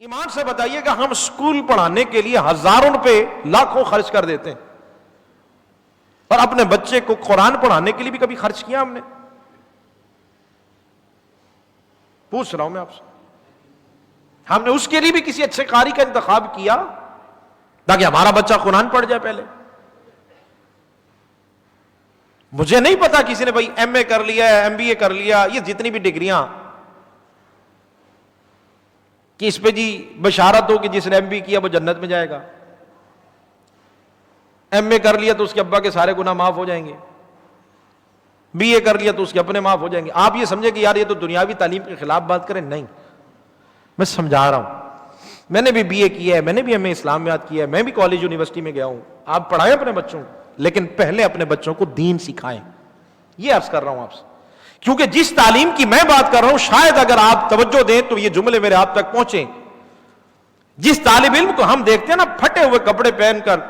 ایمان سے بتائیے کہ ہم اسکول پڑھانے کے لیے ہزاروں روپے لاکھوں خرچ کر دیتے ہیں، اور اپنے بچے کو قرآن پڑھانے کے لیے بھی کبھی خرچ کیا ہم نے؟ پوچھ رہا ہوں میں آپ سے، ہم نے اس کے لیے بھی کسی اچھے قاری کا انتخاب کیا تاکہ ہمارا بچہ قرآن پڑھ جائے؟ پہلے مجھے نہیں پتا کسی نے بھائی ایم اے کر لیا ہے، ایم بی اے کر لیا، یہ جتنی بھی ڈگریاں کہ اس پہ جی بشارت ہو کہ جس نے ایم بی کیا وہ جنت میں جائے گا، ایم اے کر لیا تو اس کے ابا کے سارے گناہ معاف ہو جائیں گے، بی اے کر لیا تو اس کے اپنے معاف ہو جائیں گے۔ آپ یہ سمجھے کہ یار یہ تو دنیاوی تعلیم کے خلاف بات کریں، نہیں، میں سمجھا رہا ہوں۔ میں نے بھی بی اے کیا ہے، میں نے بھی ایم اے اسلامیات کیا ہے، میں بھی کالج یونیورسٹی میں گیا ہوں۔ آپ پڑھائیں اپنے بچوں کو، لیکن پہلے اپنے بچوں کو دین سکھائیں، یہ عرض کر رہا ہوں آپ سے، کیونکہ جس تعلیم کی میں بات کر رہا ہوں شاید اگر آپ توجہ دیں تو یہ جملے میرے آپ تک پہنچیں۔ جس طالب علم کو ہم دیکھتے ہیں نا پھٹے ہوئے کپڑے پہن کر،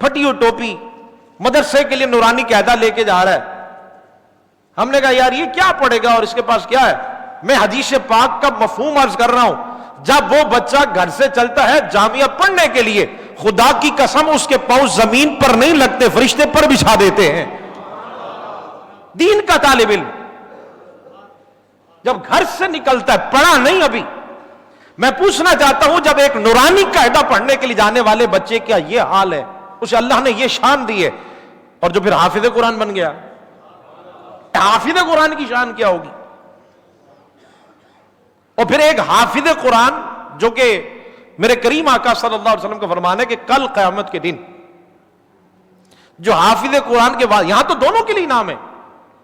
پھٹی ہوئی ٹوپی، مدرسے کے لیے نورانی قاعدہ لے کے جا رہا ہے، ہم نے کہا یار یہ کیا پڑھے گا اور اس کے پاس کیا ہے؟ میں حدیث پاک کا مفہوم عرض کر رہا ہوں۔ جب وہ بچہ گھر سے چلتا ہے جامعہ پڑھنے کے لیے، خدا کی قسم اس کے پاؤں زمین پر نہیں لگتے، فرشتے پر بچھا دیتے ہیں۔ دین کا طالب علم جب گھر سے نکلتا ہے، پڑھا نہیں ابھی، میں پوچھنا چاہتا ہوں جب ایک نورانی قاعدہ پڑھنے کے لیے جانے والے بچے کا یہ حال ہے، اسے اللہ نے یہ شان دی ہے، اور جو پھر حافظ قرآن بن گیا، حافظ قرآن کی شان کیا ہوگی؟ اور پھر ایک حافظ قرآن جو کہ میرے کریم آقا صلی اللہ علیہ وسلم کا فرمان ہے کہ کل قیامت کے دن جو حافظ قرآن کے یہاں تو دونوں کے لیے نام ہے،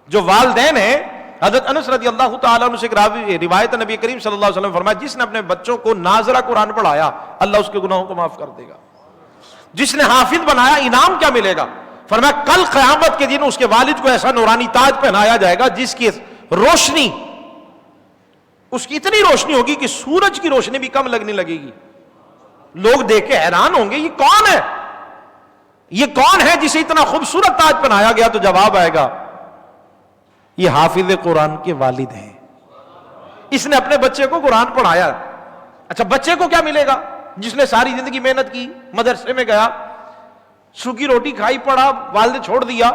جو والدین ہیں، حضرت انس رضی اللہ تعالیٰ عنہ سے ایک روایت نبی کریم صلی اللہ علیہ وسلم فرمایا جس نے اپنے بچوں کو ناظرہ قرآن پڑھایا اللہ اس کے گناہوں کو معاف کر دے گا، جس نے حافظ بنایا انعام کیا ملے گا؟ فرمایا کل قیامت کے دن اس کے والد کو ایسا نورانی تاج پہنایا جائے گا جس کی روشنی، اس کی اتنی روشنی ہوگی کہ سورج کی روشنی بھی کم لگنے لگے گی۔ لوگ دیکھ کے حیران ہوں گے یہ کون ہے، یہ کون ہے جسے اتنا خوبصورت تاج پہنایا گیا؟ تو جواب آئے گا یہ حافظ قرآن کے والد ہیں، اس نے اپنے بچے کو قرآن پڑھایا۔ اچھا بچے کو کیا ملے گا؟ جس نے ساری زندگی محنت کی، مدرسے میں گیا، سوکھی روٹی کھائی، پڑھا، والد چھوڑ دیا،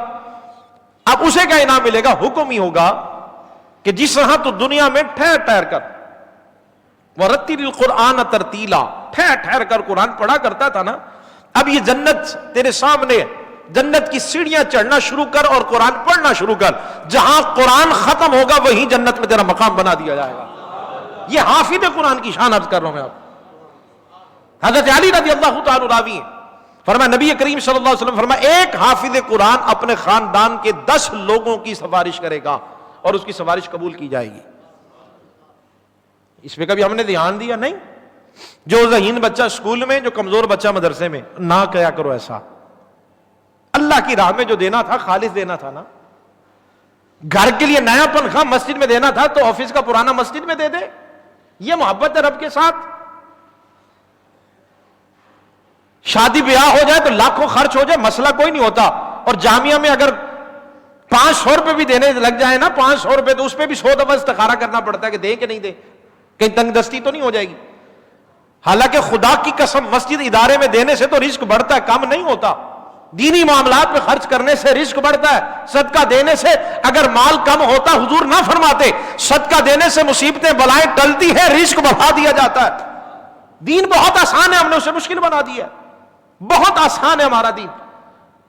اب اسے کیا انعام ملے گا؟ حکم ہی ہوگا کہ جس طرح تو دنیا میں ٹھہر ٹھہر کر وَرَتِّلِ الْقُرْآنَ تَرْتِیلًا ٹھہر ٹھہر کر قرآن پڑھا کرتا تھا نا، اب یہ جنت تیرے سامنے، جنت کی سیڑھیاں چڑھنا شروع کر اور قرآن پڑھنا شروع کر، جہاں قرآن ختم ہوگا وہیں جنت میں تیرا مقام بنا دیا جائے گا۔ یہ حافظ قرآن کی شان عرض کر رہا ہوں میں آپ۔ حضرت علی رضی اللہ تعالیٰ راوی ہیں، فرمایا نبی کریم صلی اللہ علیہ وسلم فرمایا ایک حافظ قرآن اپنے خاندان کے 10 لوگوں کی سفارش کرے گا اور اس کی سفارش قبول کی جائے گی۔ اس پہ کبھی ہم نے دھیان دیا نہیں؟ جو ذہین بچہ اسکول میں، جو کمزور بچہ مدرسے میں، نہ کیا کرو ایسا۔ اللہ کی راہ میں جو دینا تھا خالص دینا تھا نا، گھر کے لیے نیا تنخواہ مسجد میں دینا تھا تو آفس کا پرانا مسجد میں دے دے، یہ محبت ہے رب کے ساتھ۔ شادی بیاہ ہو جائے تو لاکھوں خرچ ہو جائے، مسئلہ کوئی نہیں ہوتا، اور جامعہ میں اگر 500 روپے بھی دینے لگ جائے نا، 500 روپے، تو اس پہ بھی 100 دفعہ استخارہ کرنا پڑتا ہے کہ دے کہ نہیں دے، کہیں تنگ دستی تو نہیں ہو جائے گی۔ حالانکہ خدا کی قسم مسجد ادارے میں دینے سے تو رزق بڑھتا ہے، کم نہیں ہوتا۔ دینی معاملات میں خرچ کرنے سے رزق بڑھتا ہے، صدقہ دینے سے اگر مال کم ہوتا حضور نہ فرماتے صدقہ دینے سے مصیبتیں بلائیں ٹلتی ہے، رزق بڑھا دیا جاتا ہے۔ دین بہت آسان ہے، ہم نے اسے مشکل بنا دیا ہے۔ بہت آسان ہے ہمارا دین۔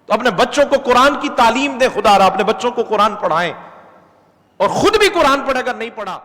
تو اپنے بچوں کو قرآن کی تعلیم دیں، خدا را اپنے بچوں کو قرآن پڑھائیں، اور خود بھی قرآن پڑھے اگر نہیں پڑھا